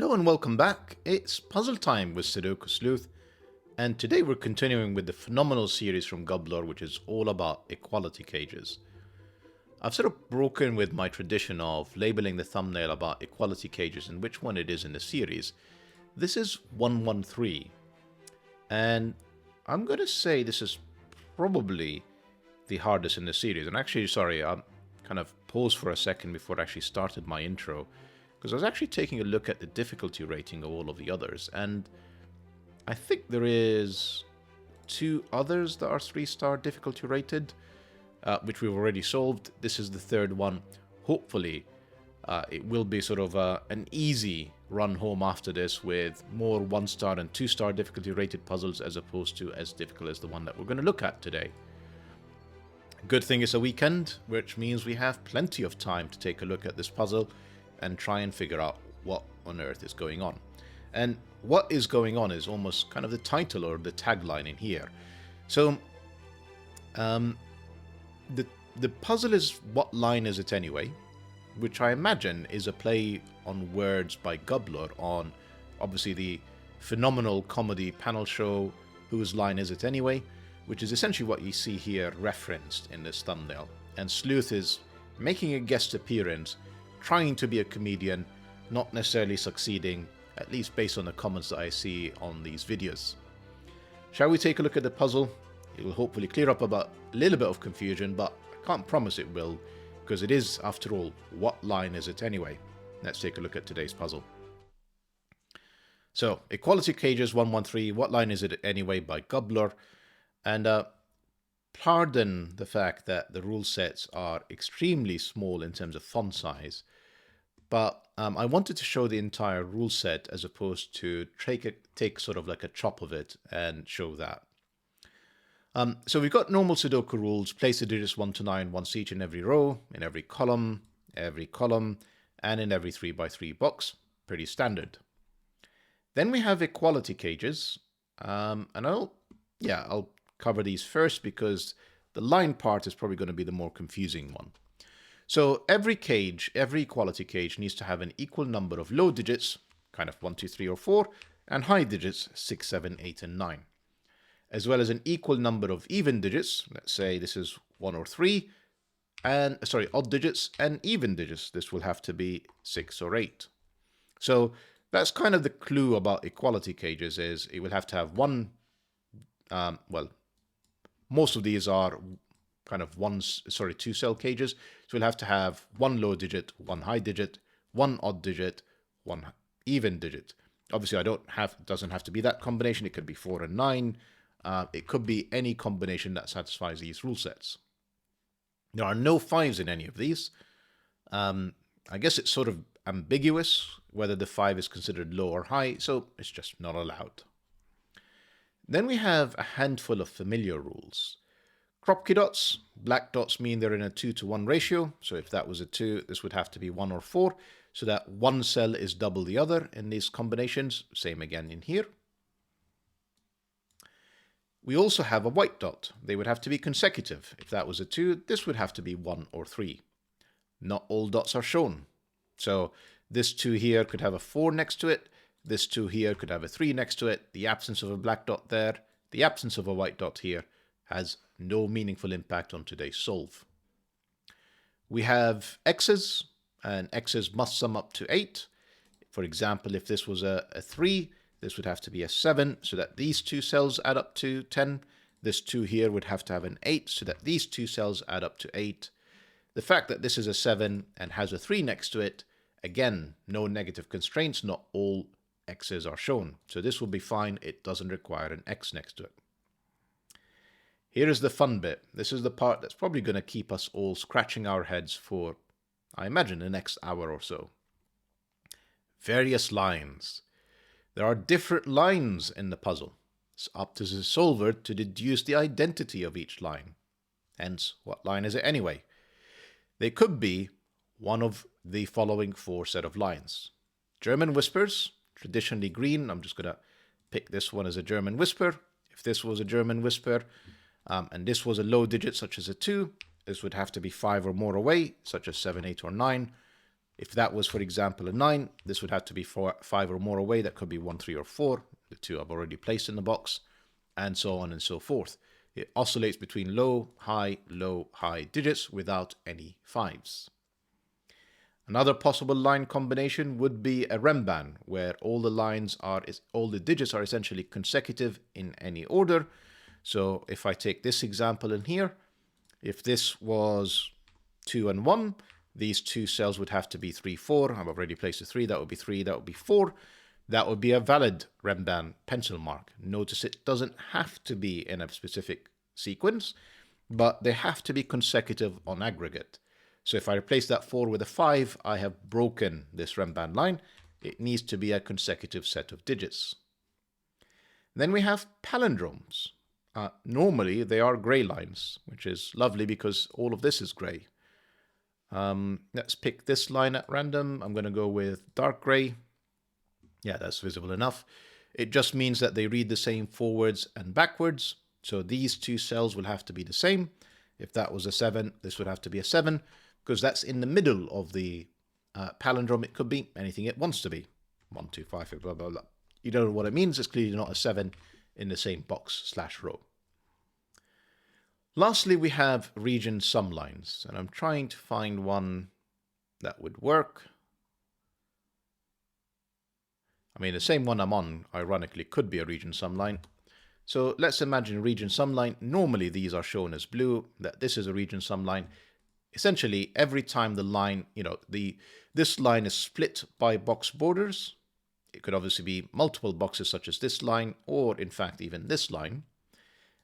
Hello and welcome back. It's puzzle time with Sudoku Sleuth, and today we're continuing with the phenomenal series from gUBBLOR, which is all about equality cages. I've sort of broken with my tradition of labeling the thumbnail about equality cages and which one it is in the series. This is 113, and I'm going to say this is probably the hardest in the series. And actually, sorry, I'm kind of paused for a second before I actually started my intro, because I was actually taking a look at the difficulty rating of all of the others, and I think there is 2 others that are 3-star difficulty rated, which we've already solved. This is the 3rd one. Hopefully, it will be sort of an easy run home after this with more 1-star and 2-star difficulty rated puzzles as opposed to as difficult as the one that we're going to look at today. Good thing it's a weekend, which means we have plenty of time to take a look at this puzzle and try and figure out what on earth is going on. And what is going on is almost kind of the title or the tagline in here. So the puzzle is What Line Is It Anyway? Which I imagine is a play on words by gUBBLOR on obviously the phenomenal comedy panel show Whose Line Is It Anyway? Which is essentially what you see here referenced in this thumbnail. And Sleuth is making a guest appearance, trying to be a comedian, not necessarily succeeding, at least based on the comments that I see on these videos. Shall we take a look at the puzzle? It will hopefully clear up about a little bit of confusion, but I can't promise it will, because it is, after all, what line is it anyway? Let's take a look at today's puzzle. So, Equality Cages 113, What Line Is It Anyway by gUBBLOR. And pardon the fact that the rule sets are extremely small in terms of font size, but I wanted to show the entire rule set as opposed to take sort of like a chop of it and show that. So we've got normal Sudoku rules: place the digits 1 to 9 once each in every row, in every column, and in every 3x3 box. Pretty standard. Then we have equality cages, and I'll cover these first because the line part is probably going to be the more confusing one. So every equality cage needs to have an equal number of low digits, kind of 1, 2, 3, or 4, and high digits 6, 7, 8, and 9, as well as an equal number of even digits. Let's say this is 1 or 3, and odd digits and even digits. This will have to be 6 or 8. So that's kind of the clue about equality cages, is it will have to have one. Most of these are kind of 2-cell cages. So we'll have to have 1 low digit, 1 high digit, 1 odd digit, 1 even digit. Obviously, it doesn't have to be that combination. It could be 4 and 9. It could be any combination that satisfies these rule sets. There are no 5s in any of these. I guess it's sort of ambiguous whether the 5 is considered low or high, so it's just not allowed. Then we have a handful of familiar rules. Kropki dots, black dots mean they're in a 2 to 1 ratio. So if that was a 2, this would have to be 1 or 4, so that one cell is double the other in these combinations. Same again in here. We also have a white dot. They would have to be consecutive. If that was a 2, this would have to be 1 or 3. Not all dots are shown. So this 2 here could have a 4 next to it. This 2 here could have a 3 next to it. The absence of a black dot there, the absence of a white dot here, has no meaningful impact on today's solve. We have x's, and x's must sum up to 8. For example, if this was a 3, this would have to be a 7, so that these 2 cells add up to 10. This 2 here would have to have an 8, so that these 2 cells add up to 8. The fact that this is a 7 and has a 3 next to it, again, no negative constraints, not all x's are shown. So this will be fine. It doesn't require an x next to it. Here is the fun bit. This is the part that's probably going to keep us all scratching our heads for, I imagine, the next hour or so. Various lines. There are different lines in the puzzle. It's up to the solver to deduce the identity of each line. Hence, what line is it anyway? They could be one of the following 4 set of lines. German whispers, traditionally green. I'm just going to pick this one as a German whisper. If this was a German whisper, and this was a low digit such as a 2, this would have to be 5 or more away, such as 7, 8, or 9. If that was, for example, a 9, this would have to be 5 or more away. That could be 1, 3, or 4. The 2 I've already placed in the box, and so on and so forth. It oscillates between low, high digits without any 5s. Another possible line combination would be a Remban, where all the digits are essentially consecutive in any order. So if I take this example in here, if this was 2 and 1, these two cells would have to be 3, 4. I've already placed a 3. That would be 3. That would be 4. That would be a valid Remban pencil mark. Notice it doesn't have to be in a specific sequence, but they have to be consecutive on aggregate. So if I replace that 4 with a 5, I have broken this Remban line. It needs to be a consecutive set of digits. Then we have palindromes. Normally, they are gray lines, which is lovely because all of this is gray. Let's pick this line at random. I'm going to go with dark gray. Yeah, that's visible enough. It just means that they read the same forwards and backwards. So these two cells will have to be the same. If that was a 7, this would have to be a 7, because that's in the middle of the palindrome. It could be anything it wants to be. 1, 2, 5, blah, blah, blah. You don't know what it means. It's clearly not a 7 in the same box/row. Lastly, we have region sum lines, and I'm trying to find one that would work. I mean, the same one I'm on, ironically, could be a region sum line. So let's imagine a region sum line. Normally, these are shown as blue, that this is a region sum line. Essentially, every time the line, this line is split by box borders. It could obviously be multiple boxes such as this line, or in fact, even this line.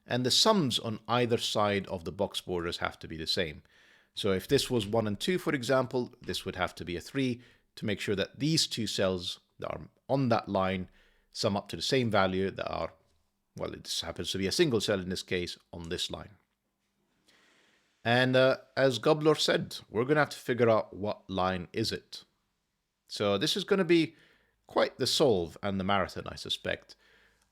And the sums on either side of the box borders have to be the same. So if this was 1 and 2, for example, this would have to be a 3 to make sure that these two cells that are on that line sum up to the same value that are, well, this happens to be a single cell in this case, on this line. And as gUBBLOR said, we're going to have to figure out what line is it. So this is going to be quite the solve and the marathon, I suspect.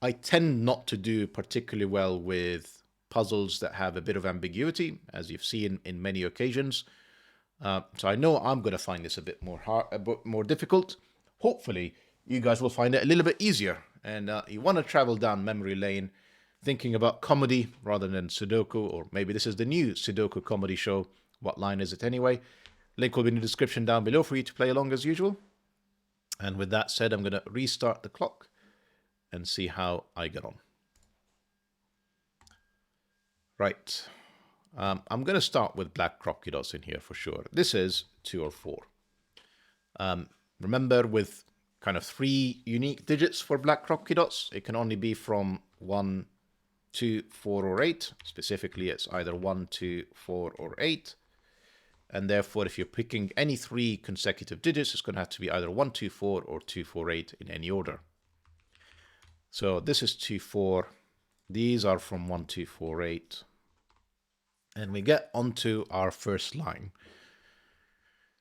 I tend not to do particularly well with puzzles that have a bit of ambiguity, as you've seen in many occasions. So I know I'm going to find this a bit more difficult. Hopefully, you guys will find it a little bit easier. And you want to travel down memory lane, thinking about comedy rather than Sudoku, or maybe this is the new Sudoku comedy show. What line is it anyway? Link will be in the description down below for you to play along as usual. And with that said, I'm going to restart the clock and see how I get on. Right. I'm going to start with black Kropki dots in here for sure. This is 2 or 4. Remember, with kind of 3 unique digits for black Kropki dots, it can only be from 1, 2, 4, or 8. Specifically, it's either 1, 2, 4, or 8. And therefore, if you're picking any 3 consecutive digits, it's going to have to be either 1, 2, 4 or 2, 4, 8 in any order. So this is 2, 4. These are from 1, 2, 4, 8. And we get onto our first line.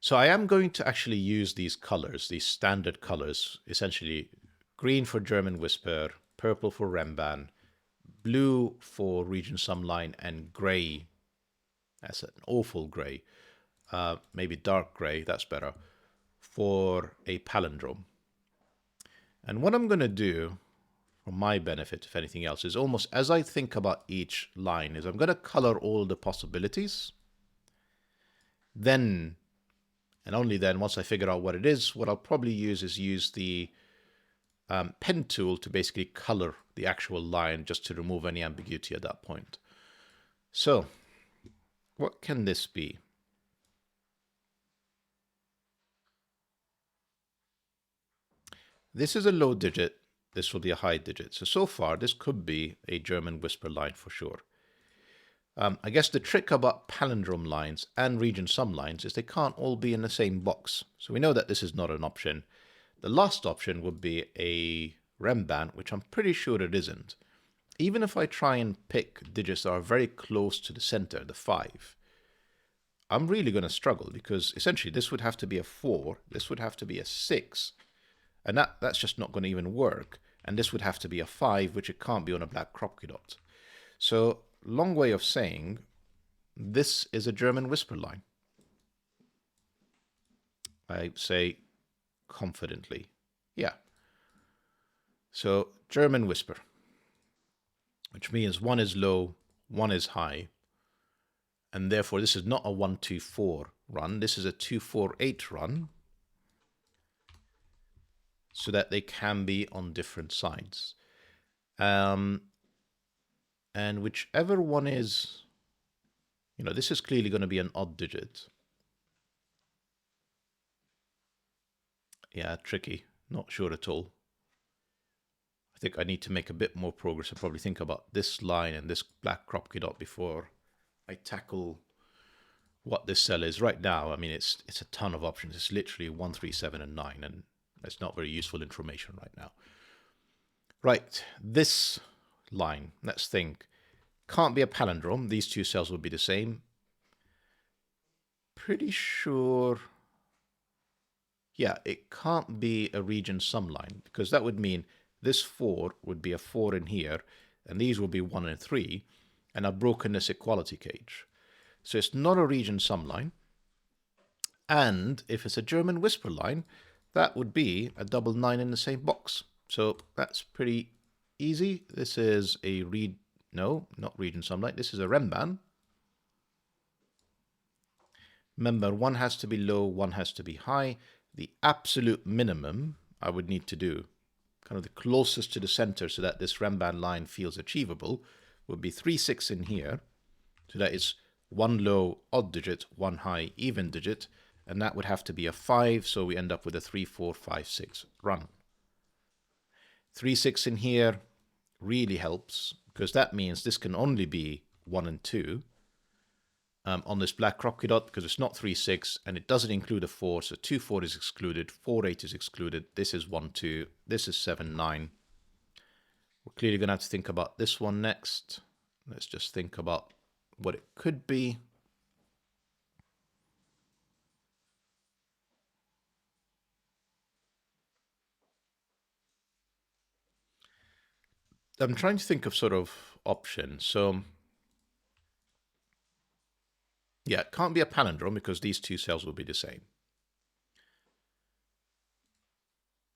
So I am going to actually use these colors, these standard colors, essentially green for German Whisper, purple for Remban, blue for region sum line, and gray, that's an awful gray, maybe dark gray, that's better, for a palindrome. And what I'm going to do, for my benefit, if anything else, is almost as I think about each line, is I'm going to color all the possibilities. Then, and only then, once I figure out what it is, what I'll probably use is the pen tool to basically color the actual line, just to remove any ambiguity at that point. So, what can this be? This is a low digit. This will be a high digit. So far, this could be a German Whisper line for sure. I guess the trick about palindrome lines and region sum lines is they can't all be in the same box. So we know that this is not an option. The last option would be a Remban, which I'm pretty sure it isn't. Even if I try and pick digits that are very close to the center, the 5, I'm really going to struggle, because essentially this would have to be a 4, this would have to be a 6, and that's just not going to even work. And this would have to be a 5, which it can't be on a black Kropki dot. So, long way of saying, this is a German Whisper line. I say confidently. Yeah. So German whisper, which means one is low, one is high. And therefore, this is not a 1-2-4 run. This is a 2-4-8 run, so that they can be on different sides. And whichever one is, this is clearly going to be an odd digit. Yeah, tricky. Not sure at all. I think I need to make a bit more progress and probably think about this line and this black Kropki dot before I tackle what this cell is. Right now, I mean, it's a ton of options. It's literally 1, 3, 7, and 9, and that's not very useful information right now. Right, this line, let's think. Can't be a palindrome. These two cells will be the same. Pretty sure... yeah, it can't be a region sum line, because that would mean this 4 would be a 4 in here, and these will be 1 and 3, and I've broken this equality cage. So it's not a region sum line. And if it's a German whisper line, that would be a double 9 in the same box. So that's pretty easy. This is a no, not region sum line. This is a Remban. Remember, one has to be low, one has to be high. The absolute minimum I would need to do, kind of the closest to the center so that this Remban line feels achievable, would be 3, 6 in here. So that is one low odd digit, one high even digit, and that would have to be a 5, so we end up with a 3, 4, 5, 6 run. 3, 6 in here really helps, because that means this can only be 1 and 2 on this black Kropki dot, because it's not 3, 6, and it doesn't include a 4, so 2, 4 is excluded, 4, 8 is excluded, this is 1, 2, this is 7, 9. We're clearly going to have to think about this one next. Let's just think about what it could be. I'm trying to think of sort of options. So yeah, it can't be a palindrome because these two cells will be the same.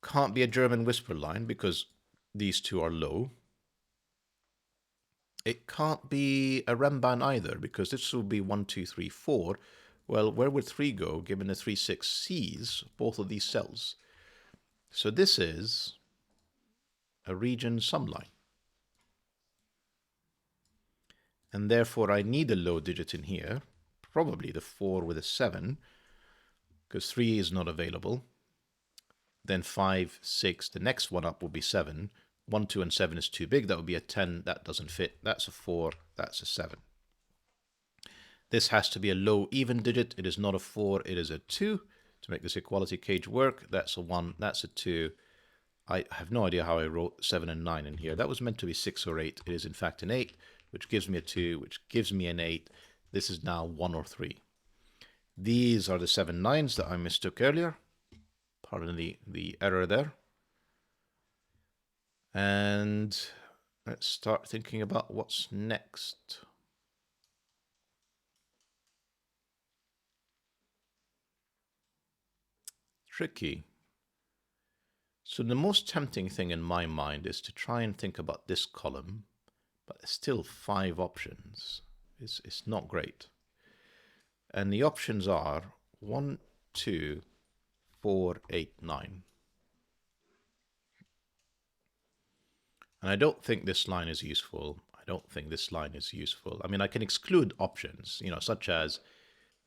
Can't be a German whisper line because these two are low. It can't be a Remban either because this will be 1, 2, 3, 4. Well, where would 3 go given the 3, 6 sees both of these cells? So this is a region sum line. And therefore I need a low digit in here, probably the 4 with a 7, because 3 is not available. Then 5, 6, the next one up will be 7. 1, 2, and 7 is too big. That would be a 10. That doesn't fit. That's a 4. That's a 7. This has to be a low even digit. It is not a 4. It is a 2. To make this equality cage work, that's a 1. That's a 2. I have no idea how I wrote 7 and 9 in here. That was meant to be 6 or 8. It is in fact an 8, which gives me a 2, which gives me an 8. This is now 1 or 3. These are the 7 9s that I mistook earlier. Pardon the error there. And let's start thinking about what's next. Tricky. So the most tempting thing in my mind is to try and think about this column, but there's still 5 options. It's not great. And the options are 1, 2, 4, 8, 9. And I don't think this line is useful. I don't think this line is useful. I mean, I can exclude options, such as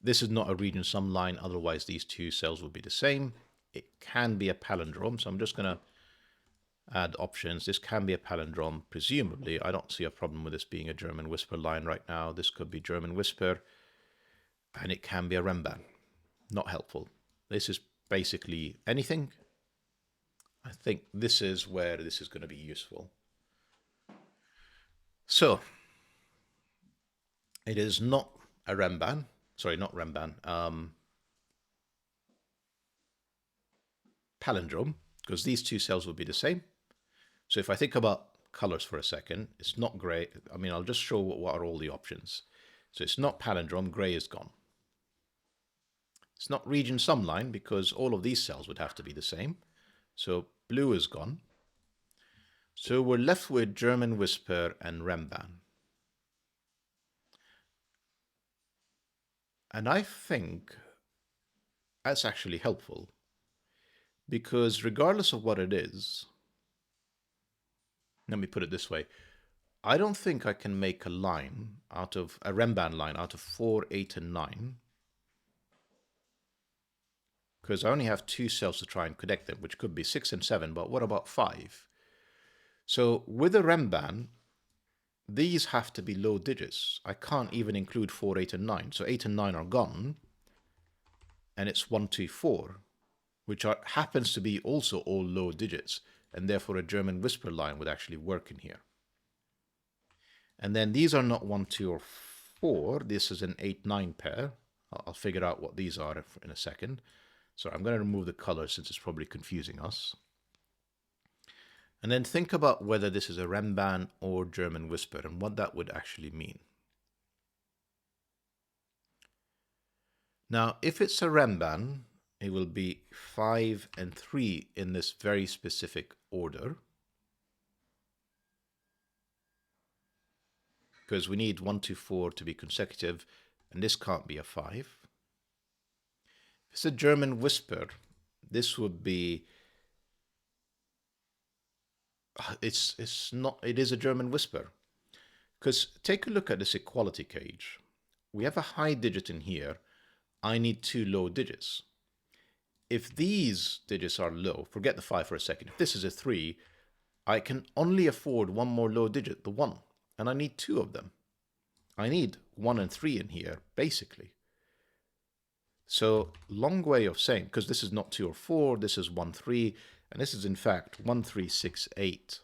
this is not a region sum line, otherwise these two cells will be the same. It can be a palindrome, so I'm just going to add options. This can be a palindrome, presumably. I don't see a problem with this being a German whisper line right now. This could be German whisper, and it can be a Remban. Not helpful. This is basically anything. I think this is where this is going to be useful. So, it is not a Remban. Sorry, not Remban. Palindrome, because these two cells will be the same. So if I think about colors for a second, it's not gray. I mean, I'll just show what are all the options. So it's not palindrome, gray is gone. It's not region sum line because all of these cells would have to be the same. So blue is gone. So we're left with German Whisper and Remban. And I think that's actually helpful because regardless of what it is, let me put it this way. I don't think I can make a line out of a Remban line out of 4, 8, and 9 because I only have 2 cells to try and connect them, which could be 6 and 7, but what about 5? So with a Remban, these have to be low digits. I can't even include 4, 8, and 9. So 8 and 9 are gone, and it's 1, 2, 4, which happens to be also all low digits, and therefore a German Whisper line would actually work in here. And then these are not 1, 2, or 4. This is an 8, 9 pair. I'll figure out what these are in a second. So I'm going to remove the color since it's probably confusing us. And then think about whether this is a Remban or German Whisper and what that would actually mean. Now, if it's a Remban, it will be 5 and 3 in this very specific order. Because we need 1, 2, 4 to be consecutive, and this can't be a 5. If it's a German Whisper, this would be... It is a German Whisper. Because take a look at this equality cage. We have a high digit in here. I need 2 low digits. If these digits are low, forget the 5 for a second. If this is a 3, I can only afford 1 more low digit, the 1. And I need 2 of them. I need 1 and 3 in here, basically. So, long way of saying, because this is not 2 or 4, this is 1, 3, and this is in fact 1, 3, 6, 8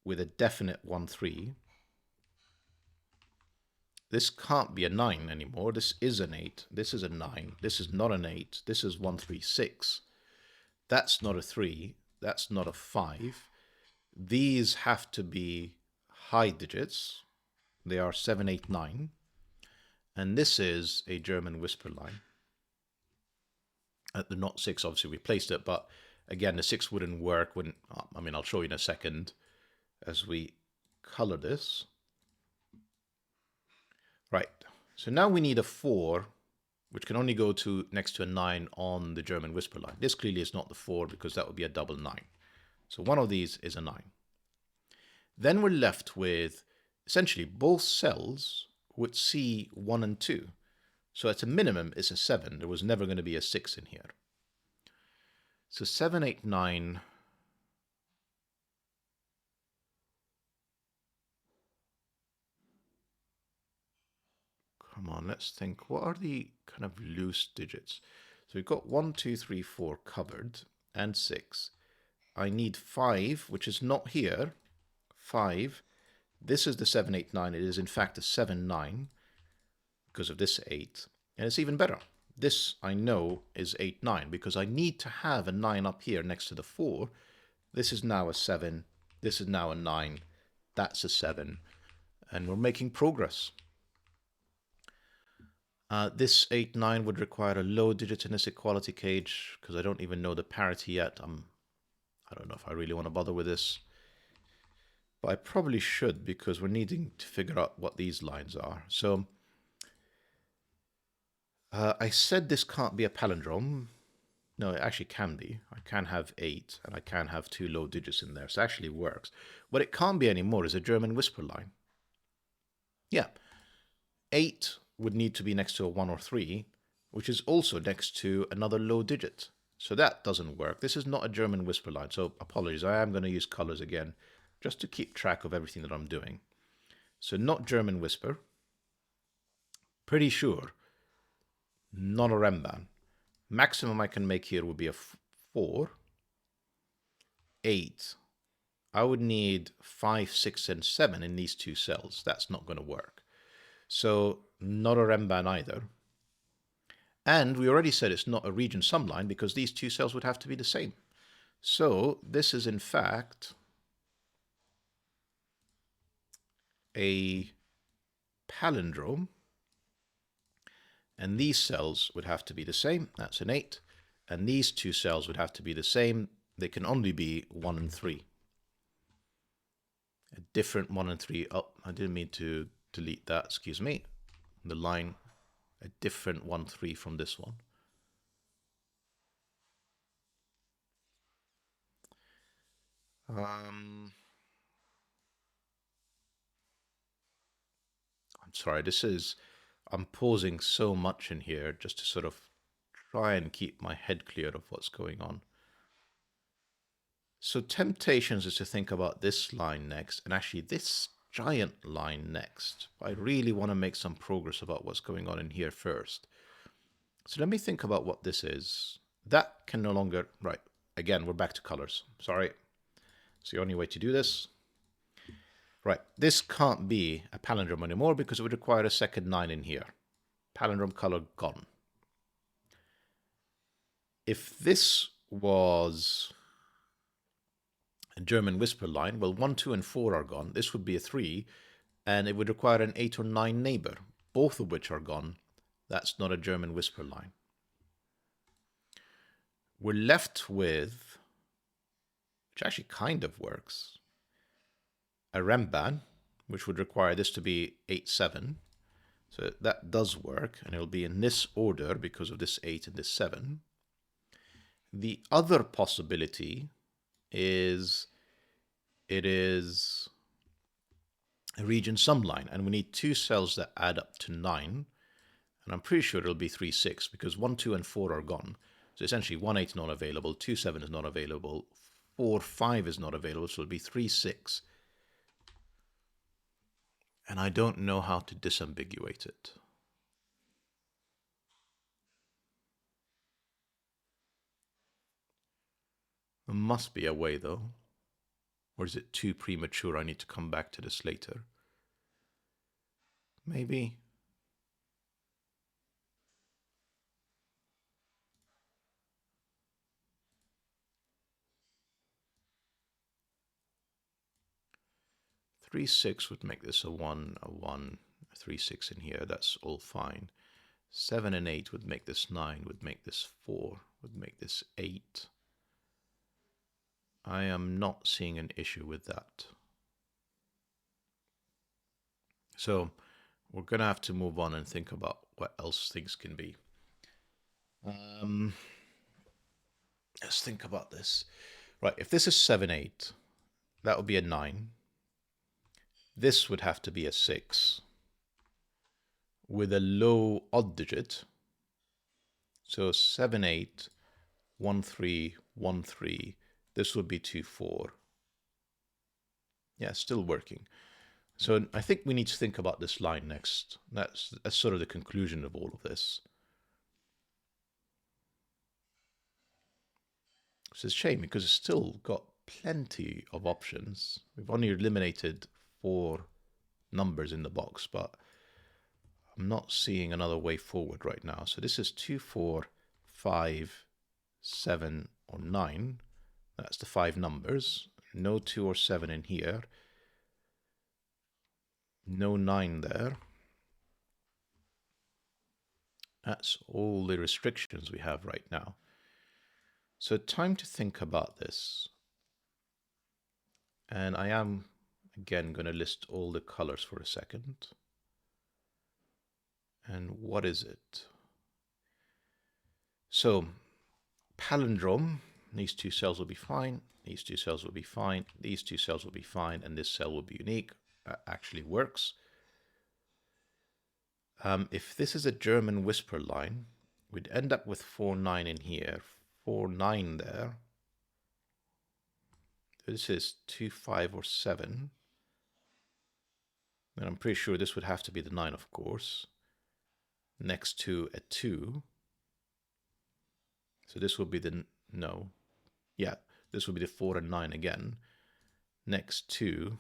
with a definite 1, 3. This can't be a 9 anymore. This is an 8. This is a 9. This is not an 8. This is 1, 3, 6. That's not a 3. That's not a 5. These have to be high digits. They are 7, 8, 9. And this is a German Whisper line. At the not 6, obviously we placed it, but again, the 6 wouldn't work. I'll show you in a second as we color this. Right, so now we need a 4, which can only go to next to a 9 on the German Whisper line. This clearly is not the 4 because that would be a double 9. So one of these is a 9. Then we're left with essentially both cells would see 1 and 2. So at a minimum, it's a 7. There was never going to be a 6 in here. So 7, 8, 9... Come on, let's think. What are the kind of loose digits? So we've got 1, 2, 3, 4 covered, and 6. I need 5, which is not here. 5. This is the 7, 8, 9. It is in fact a 7, 9 because of this 8. And it's even better. This I know is 8, 9 because I need to have a 9 up here next to the 4. This is now a 7. This is now a 9. That's a 7. And we're making progress. This 8, 9 would require a low digit in this equality cage because I don't even know the parity yet. I don't know if I really want to bother with this. But I probably should because we're needing to figure out what these lines are. So I said this can't be a palindrome. No, it actually can be. I can have 8 and I can have 2 low digits in there. So it actually works. What it can't be anymore is a German Whisper line. Yeah. 8 would need to be next to a 1 or 3, which is also next to another low digit. So that doesn't work. This is not a German Whisper line. So apologies, I am going to use colors again just to keep track of everything that I'm doing. So not German Whisper. Pretty sure. Not a Remban. Maximum I can make here would be a 4. 8. I would need 5, 6, and 7 in these 2 cells. That's not going to work. So not a Remban either. And we already said it's not a region sum line because these 2 cells would have to be the same. So this is in fact a palindrome. And these cells would have to be the same. That's an 8. And these two cells would have to be the same. They can only be 1 and 3. A different 1 and 3. Oh, I didn't mean to delete that. Excuse me. The line, a different 1, 3 from this one. I'm sorry, I'm pausing so much in here just to sort of try and keep my head clear of what's going on. So temptations is to think about this line next, and actually this giant line next. I really want to make some progress about what's going on in here first. So let me think about what this is. That can no longer, right, again, we're back to colors. Sorry. It's the only way to do this. Right, this can't be a palindrome anymore because it would require a second 9 in here. Palindrome color gone. If this was a German whisper line, well, 1, 2, and 4 are gone. This would be a 3, and it would require an 8 or 9 neighbor, both of which are gone. That's not a German whisper line. We're left with, which actually kind of works, a Rembrandt, which would require this to be 8, 7. So that does work, and it'll be in this order because of this 8 and this 7. The other possibility is it is a region sum line, and we need two cells that add up to 9, and I'm pretty sure it'll be 3, 6 because 1, 2, and 4 are gone. So essentially 1, 8 is not available, 2, 7 is not available, 4, 5 is not available, so it'll be 3, 6. And I don't know how to disambiguate it. There must be a way, though. Or is it too premature? I need to come back to this later. Maybe. Three, 6 would make this a 1, a 1, a 3, 6 in here. That's all fine. 7 and 8 would make this 9, would make this 4, would make this 8. I am not seeing an issue with that. So we're going to have to move on and think about what else things can be. Let's think about this. Right, if this is 7, 8, that would be a 9. This would have to be a 6 with a low odd digit. So 7, 8, 1, 3, 1, 3. This would be 2, 4. Yeah, still working. So I think we need to think about this line next. That's sort of the conclusion of all of this. It's a shame because it's still got plenty of options. We've only eliminated 4 numbers in the box, but I'm not seeing another way forward right now. So this is 2, 4, 5, 7, or 9. That's the 5 numbers. No 2 or 7 in here. No 9 there. That's all the restrictions we have right now. So time to think about this. And I am, again, going to list all the colors for a second. And what is it? So palindrome, these two cells will be fine. These two cells will be fine. These two cells will be fine. And this cell will be unique. That actually works. If this is a German whisper line, we'd end up with 4, 9 in here, 4, 9 there. This is 2, 5, or 7. And I'm pretty sure this would have to be the 9, of course. Next to a 2. So this will be the, no. Yeah, this will be the 4 and 9 again. Next to,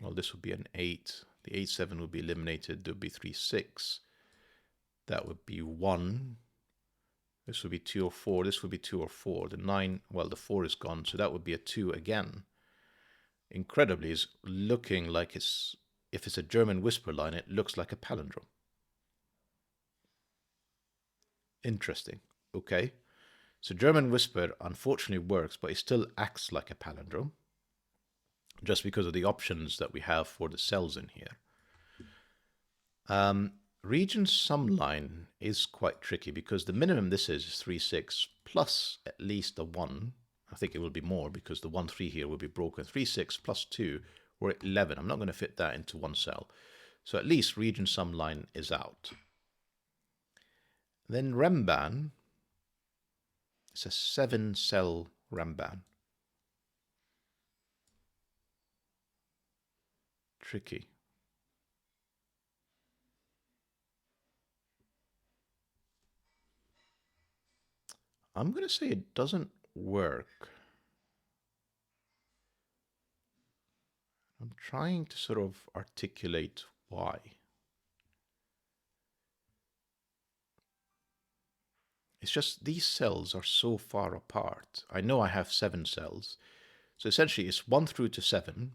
well, this would be an 8. The 8, 7 would be eliminated. There would be 3, 6. That would be 1. This would be 2 or 4. This would be 2 or 4. The 9, well, the 4 is gone, so that would be a 2 again. Incredibly, it's looking like it's, if it's a German whisper line, it looks like a palindrome. Interesting. Okay. So German Whisper unfortunately works, but it still acts like a palindrome just because of the options that we have for the cells in here. Region sum line is quite tricky because the minimum this is 3, 6 plus at least a 1. I think it will be more because the 1, 3 here will be broken. 3, 6 plus 2, we're at 11. I'm not going to fit that into one cell. So at least region sum line is out. Then Remban, it's a 7-cell Remban. Tricky. I'm going to say it doesn't work. I'm trying to sort of articulate why. It's just these cells are so far apart. I know I have 7 cells. So essentially it's 1 through to 7,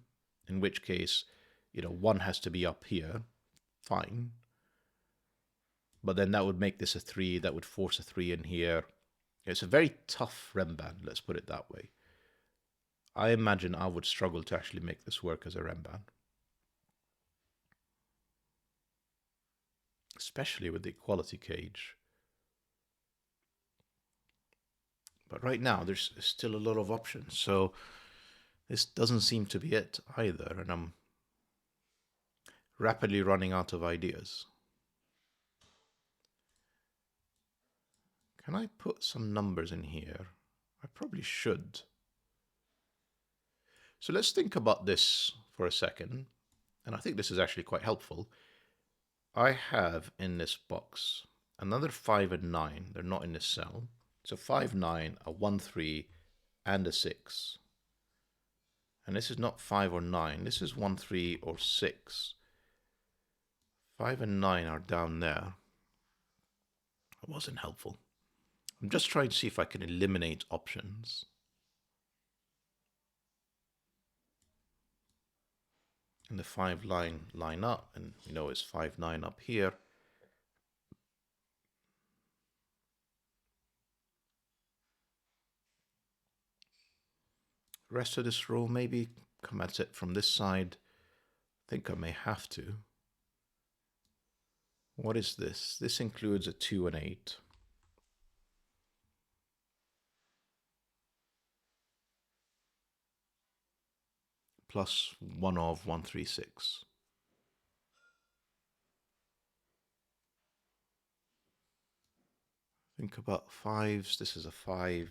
in which case, 1 has to be up here. Fine. But then that would make this a 3. That would force a 3 in here. It's a very tough Remban, let's put it that way. I imagine I would struggle to actually make this work as a Remban. Especially with the equality cage. But right now, there's still a lot of options. So this doesn't seem to be it either. And I'm rapidly running out of ideas. Can I put some numbers in here? I probably should. So let's think about this for a second. And I think this is actually quite helpful. I have in this box another 5 and 9. They're not in this cell. So 5, 9, a 1, 3, and a 6. And this is not 5 or 9. This is 1, 3, or 6. 5 and 9 are down there. That wasn't helpful. I'm just trying to see if I can eliminate options. And the 5 line up, and it's 5, 9 up here. Rest of this row, maybe come at it from this side. I think I may have to. What is this? This includes a 2 and 8. Plus 1 of 1, 3, 6. Think about 5s. This is a 5.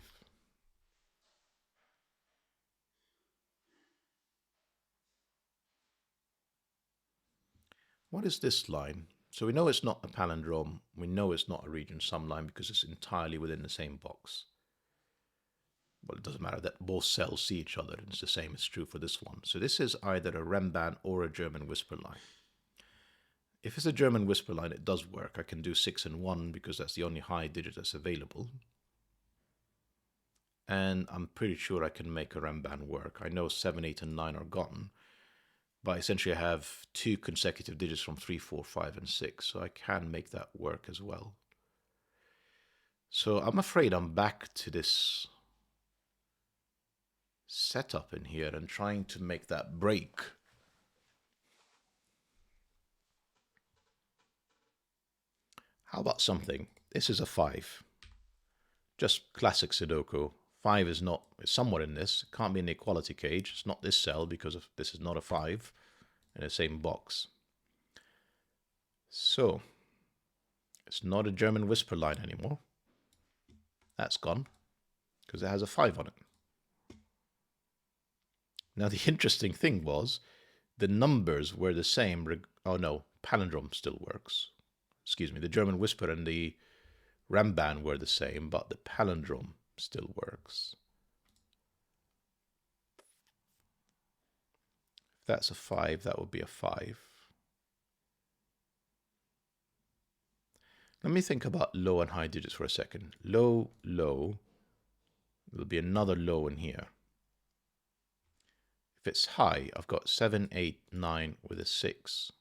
What is this line? So we know it's not a palindrome. We know it's not a region sum line because it's entirely within the same box. Well, it doesn't matter that both cells see each other. It's the same. It's true for this one. So this is either a Remban or a German whisper line. If it's a German whisper line, it does work. I can do 6 and 1 because that's the only high digit that's available. And I'm pretty sure I can make a Remban work. I know 7, 8, and 9 are gone. But essentially I have 2 consecutive digits from 3, 4, 5, and 6. So I can make that work as well. So I'm afraid I'm back to this setup in here and trying to make that break. How about something? This is a 5. Just classic Sudoku. 5 is not, it's somewhere in this. It can't be in the equality cage. It's not this cell because this is not a 5 in the same box. So, it's not a German whisper line anymore. That's gone because it has a 5 on it. Now, the interesting thing was the numbers were the same. Oh no, palindrome still works. Excuse me, the German whisper and the Remban were the same, but the palindrome still works. If that's a 5, that would be a 5. Let me think about low and high digits for a second. Low, low. There'll be another low in here. If it's high, I've got 7, 8, 9 with a 6.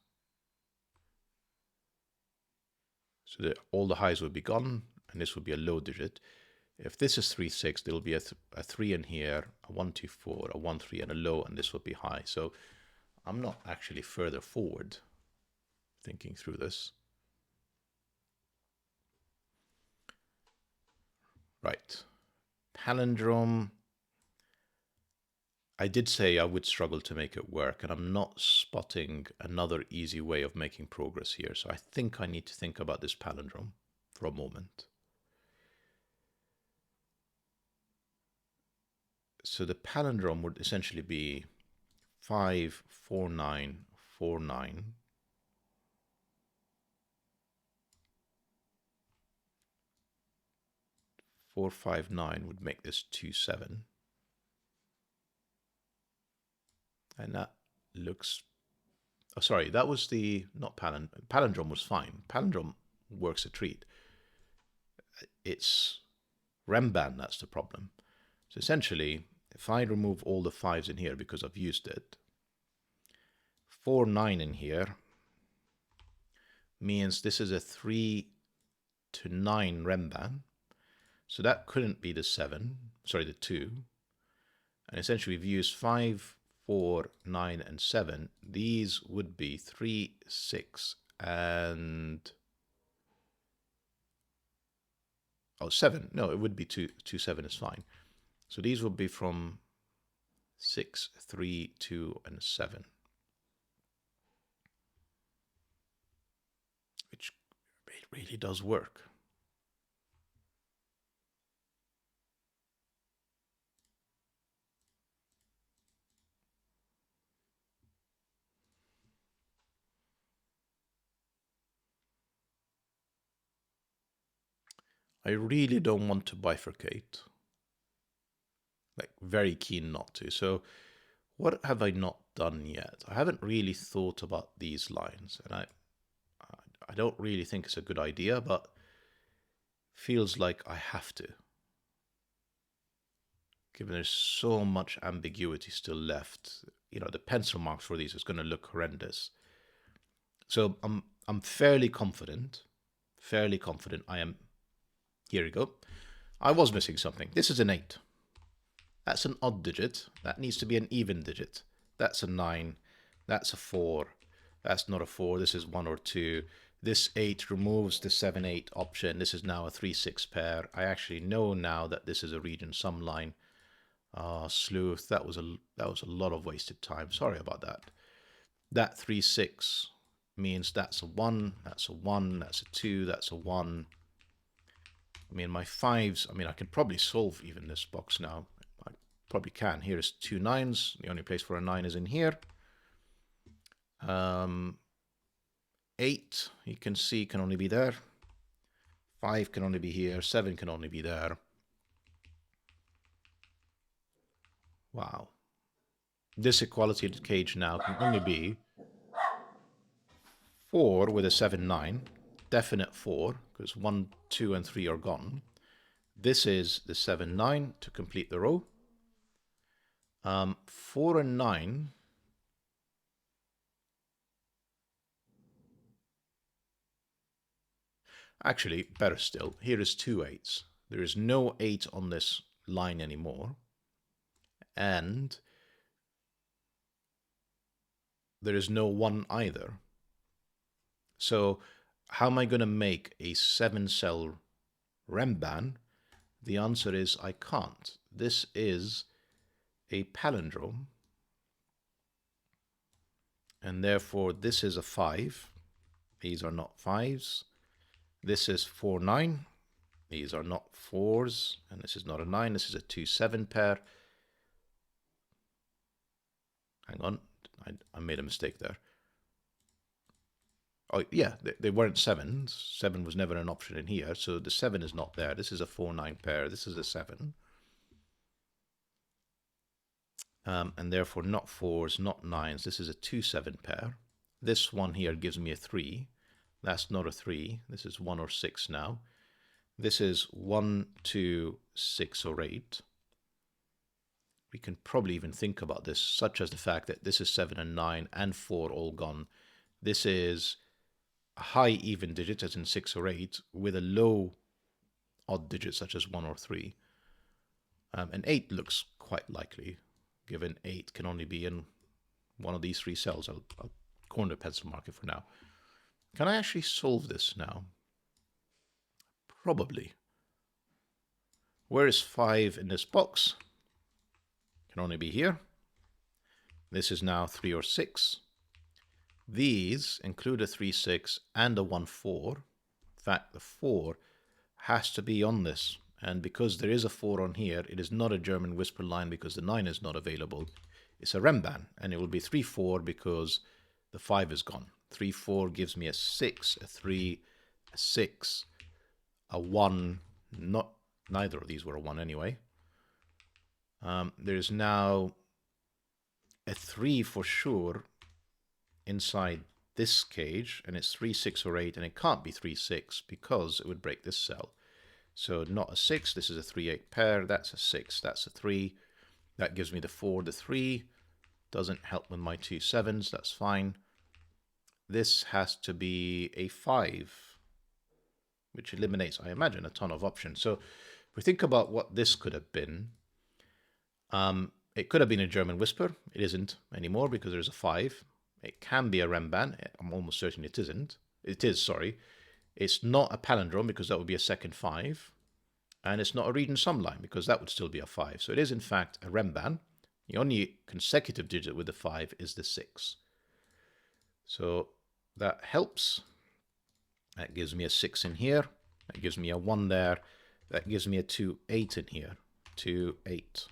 So that all the highs would be gone, and this would be a low digit. If this is 3, 6, there'll be a 3 in here, a 1, 2, 4, a 1, 3, and a low, and this would be high. So I'm not actually further forward thinking through this. Right. Palindrome. I did say I would struggle to make it work, and I'm not spotting another easy way of making progress here. So I think I need to think about this palindrome for a moment. So the palindrome would essentially be 5, 4, 9, 4, 9. 4, 5, 9 would make this 2, 7. And that looks... Oh, sorry, that was the... Not palindrome. Palindrome was fine. Palindrome works a treat. It's Remband that's the problem. So essentially, if I remove all the 5s in here because I've used it, 4, 9 in here means this is a 3 to 9 Remband. So that couldn't be the 7, sorry, the 2. And essentially we've used 5, 4, 9, and 7. These would be 3, 6, and... Oh, 7. No, it would be 2, 2, 7 is fine. So these would be from 6, 3, 2, and 7. Which it really does work. I really don't want to bifurcate. Like, very keen not to. So what have I not done yet? I haven't really thought about these lines, and I don't really think it's a good idea, but feels like I have to. Given there's so much ambiguity still left, you know, the pencil marks for these is going to look horrendous. So I'm fairly confident I am. Here we go. I was missing something. This is an 8. That's an odd digit. That needs to be an even digit. That's a 9. That's a 4. That's not a 4. This is 1 or 2. This 8 removes the 7, 8 option. This is now a 3, 6 pair. I actually know now that this is a region sum line. Sleuth. That was a lot of wasted time. Sorry about that. That 3, 6 means that's a 1. That's a 1. That's a 2. That's a 1. I mean, my 5s, I mean, I can probably solve even this box now. I probably can. Here is 2 9s. The only place for a 9 is in here. 8, you can see, can only be there. 5 can only be here. 7 can only be there. Wow. This equality cage now can only be 4 with a 7, 9. Definite 4, because 1, 2, and 3 are gone. This is the 7, 9 to complete the row. 4 and 9. Actually, better still, here is 2 8s. There is no 8 on this line anymore. And there is no 1 either. So how am I going to make a 7-cell Remband? The answer is I can't. This is a palindrome. And therefore this is a 5. These are not 5s. This is 4, 9. These are not 4s. And this is not a 9. This is a 2, 7 pair. Hang on. I made a mistake there. Oh, yeah, they weren't 7s. 7 was never an option in here. So the 7 is not there. This is a 4, 9 pair. This is a 7. And therefore not 4s, not 9s. This is a 2, 7 pair. This one here gives me a 3. That's not a 3. This is 1 or 6 now. This is 1, 2, 6, or 8. We can probably even think about this, such as the fact that this is 7 and 9 and 4 all gone. This is a high even digit, as in 6 or 8, with a low odd digits such as 1 or 3. And 8 looks quite likely, given 8 can only be in one of these 3 cells. I'll corner the pencil marker for now. Can I actually solve this now? Probably. Where is 5 in this box? Can only be here. This is now 3 or 6. These include a 3, 6 and a 1, 4. In fact, the 4 has to be on this. And because there is a 4 on here, it is not a German whisper line because the 9 is not available. It's a Remban, and it will be 3, 4 because the 5 is gone. 3, 4 gives me a 6, a 3, a 6, a 1. Neither of these were a 1 anyway. There's now a 3 for sure inside this cage, and it's 3, 6, or 8, and it can't be 3, 6 because it would break this cell. So not a 6, this is a 3, 8 pair, that's a 6, that's a 3. That gives me the 4, the 3. Doesn't help with my 2 7s, that's fine. This has to be a 5, which eliminates, I imagine, a ton of options. So if we think about what this could have been, it could have been a German whisper. It isn't anymore because there's a 5. It can be a Remban. I'm almost certain it isn't. It is, sorry. It's not a palindrome because that would be a second 5. And it's not a Regent sum line because that would still be a 5. So it is, in fact, a Remban. The only consecutive digit with the 5 is the 6. So that helps. That gives me a 6 in here. That gives me a 1 there. That gives me a 2, 8 in here. 2, 8.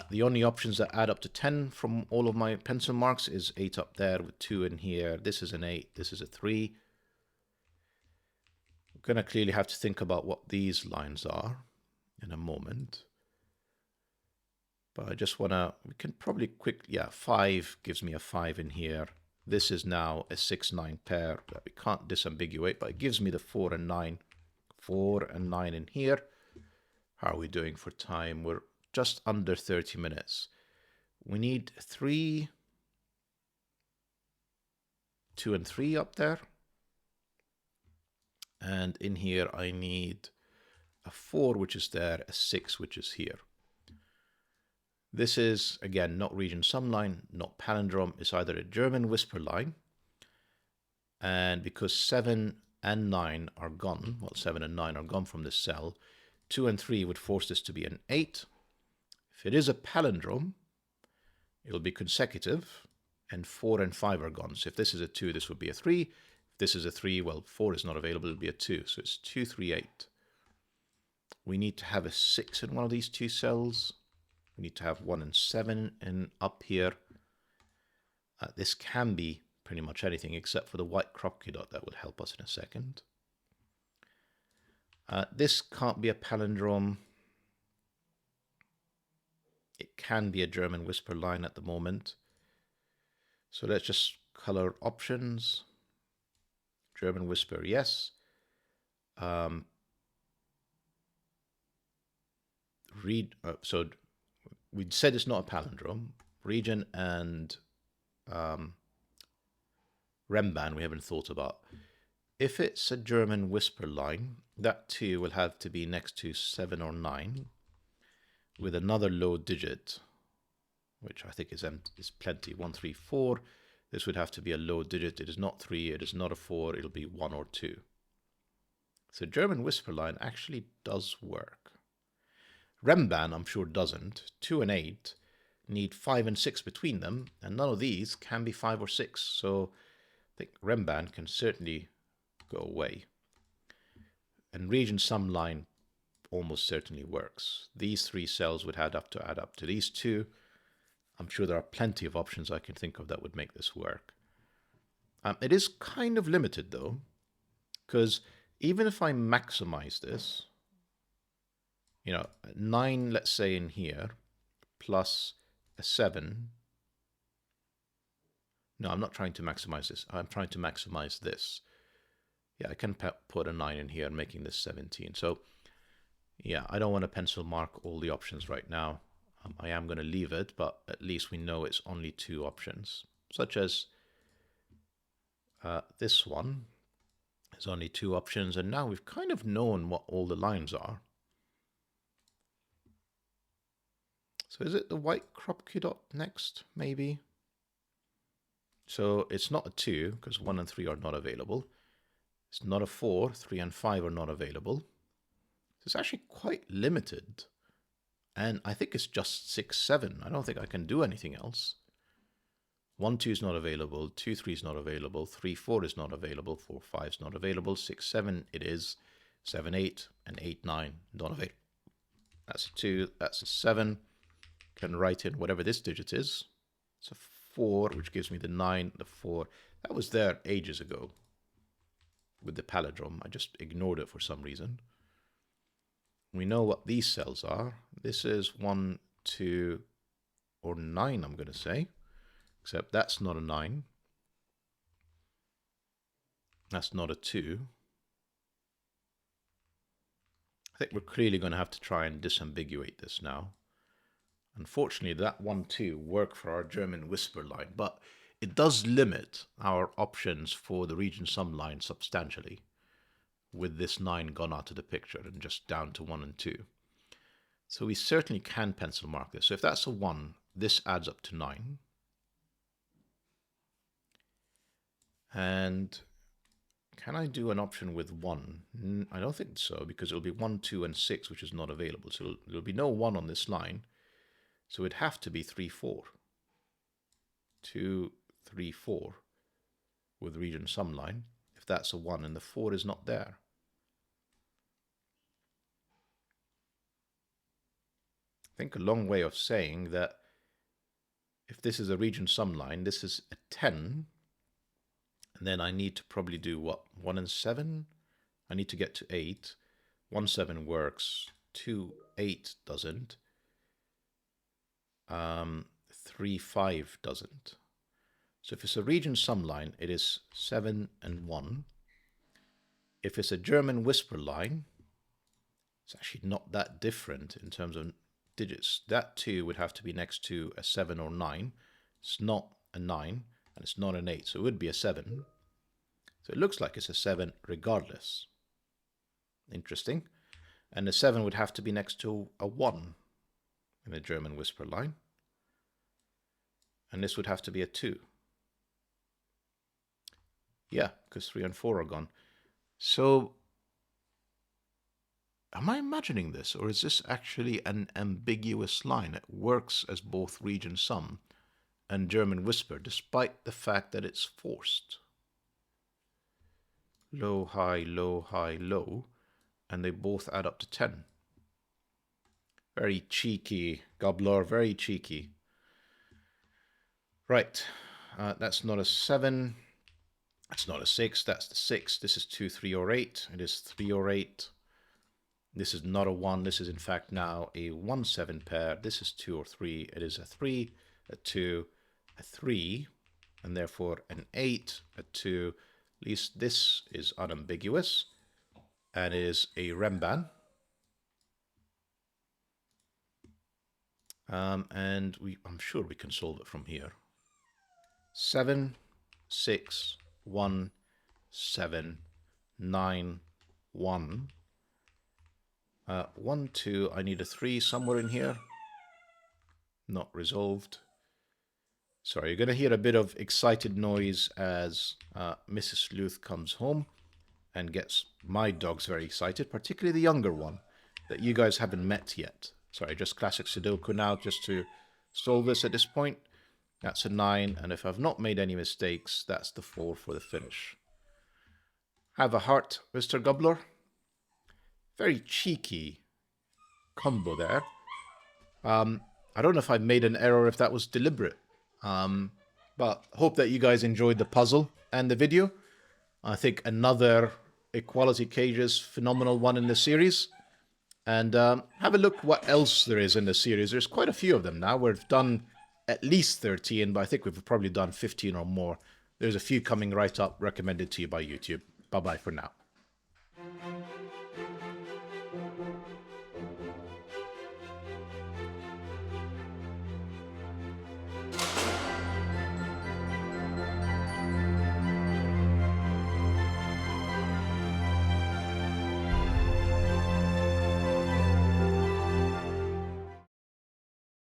The only options that add up to 10 from all of my pencil marks is 8 up there with 2 in here. This is an 8. This is a 3. I'm going to clearly have to think about what these lines are in a moment. But I just want to, we can probably quickly, 5 gives me a 5 in here. This is now a 6, 9 pair that we can't disambiguate, but it gives me the 4 and 9. 4 and 9 in here. How are we doing for time? We're just under 30 minutes. We need 3, 2 and 3 up there. And in here I need a 4, which is there, a 6, which is here. This is, again, not Regent sum line, not palindrome. It's either a German whisper line. And because 7 and 9 are gone, well, 7 and 9 are gone from this cell, 2 and 3 would force this to be an 8. If it is a palindrome, it'll be consecutive, and 4 and 5 are gone. So if this is a 2, this would be a 3. If this is a 3, well, 4 is not available, it'll be a 2. So it's 2, 3, 8. We need to have a 6 in one of these 2 cells. We need to have 1 and 7 in up here. This can be pretty much anything except for the white Kropki dot. That would help us in a second. This can't be a palindrome. It can be a German whisper line at the moment. So let's just color options. German whisper, yes. So we said it's not a palindrome. Region and Remban we haven't thought about. If it's a German whisper line, that 2 will have to be next to 7 or 9 with another low digit, which I think is plenty. 1, 3, 4. This would have to be a low digit. It is not 3. It is not a 4. It'll be 1 or 2. So German whisper line actually does work. Remban, I'm sure, doesn't. 2 and 8 need 5 and 6 between them, and none of these can be 5 or 6. So I think Remban can certainly go away. And Regent sum line almost certainly works. These 3 cells would add up to these 2. I'm sure there are plenty of options I can think of that would make this work. It is kind of limited though, because even if I maximize this, 9, let's say in here, plus a 7. No, I'm not trying to maximize this. I'm trying to maximize this. Yeah, I can put a 9 in here, making this 17. So yeah, I don't want to pencil mark all the options right now. I am going to leave it, but at least we know it's only 2 options, such as this one, There's only two options, and now we've kind of known what all the lines are. So is it the white Kropki dot next, maybe? So it's not a 2, because 1 and 3 are not available. It's not a 4, 3 and 5 are not available. It's actually quite limited. And I think it's just 6, 7. I don't think I can do anything else. 1, 2 is not available. 2, 3 is not available. 3, 4 is not available. 4, 5 is not available. 6, 7 it is. 7, 8 and 8, 9 not available. That's a 2. That's a 7. Can write in whatever this digit is. It's a 4, which gives me the 9, the 4. That was there ages ago with the palindrome. I just ignored it for some reason. We know what these cells are. This is 1, 2, or 9, I'm going to say. Except that's not a 9. That's not a 2. I think we're clearly going to have to try and disambiguate this now. Unfortunately, that 1, 2 work for our German whisper line, but it does limit our options for the region sum line substantially, with this 9 gone out of the picture and just down to 1 and 2. So we certainly can pencil mark this. So if that's a 1, this adds up to 9. And can I do an option with 1? I don't think so, because it'll be 1, 2, and 6, which is not available. So there'll be no 1 on this line. So it'd have to be 3, 4. 2, 3, 4 with region sum line, if that's a 1 and the 4 is not there. I think a long way of saying that if this is a region sum line, this is a 10, and then I need to probably do what? 1 and 7? I need to get to 8. 1, 7 works. 2, 8 doesn't. 3, 5 doesn't. So if it's a region sum line, it is 7 and 1. If it's a German whisper line, it's actually not that different in terms of digits. That 2 would have to be next to a 7 or 9. It's not a 9, and it's not an 8, so it would be a 7. So it looks like it's a 7 regardless. Interesting. And the 7 would have to be next to a 1 in the German whisper line. And this would have to be a 2. Yeah, because 3 and 4 are gone. So, am I imagining this, or is this actually an ambiguous line? It works as both region sum and German whisper, despite the fact that it's forced. Low, high, low, high, low, and they both add up to 10. Very cheeky, gUBBLOR, very cheeky. Right, that's not a 7, that's not a 6, that's the 6. This is 2, 3, or 8. It is 3 or 8. This is not a 1. This is in fact now a 1, 7 pair. This is 2 or 3. It is a 3, a 2, a 3, and therefore an 8, a 2. At least this is unambiguous and is a Remban. And I'm sure we can solve it from here. 7, 6, 1, 7, 9, 1. 1, 2, I need a 3 somewhere in here. Not resolved. Sorry, you're going to hear a bit of excited noise as Mrs. Sleuth comes home and gets my dogs very excited, particularly the younger one that you guys haven't met yet. Sorry, just classic Sudoku now, just to solve this at this point. That's a 9, and if I've not made any mistakes, that's the 4 for the finish. Have a heart, Mr. gUBBLOR. Very cheeky combo there. I don't know if I made an error, if that was deliberate. But hope that you guys enjoyed the puzzle and the video. I think another Equality Cages phenomenal one in the series. And have a look what else there is in the series. There's quite a few of them now. We've done at least 13, but I think we've probably done 15 or more. There's a few coming right up, recommended to you by YouTube. Bye-bye for now.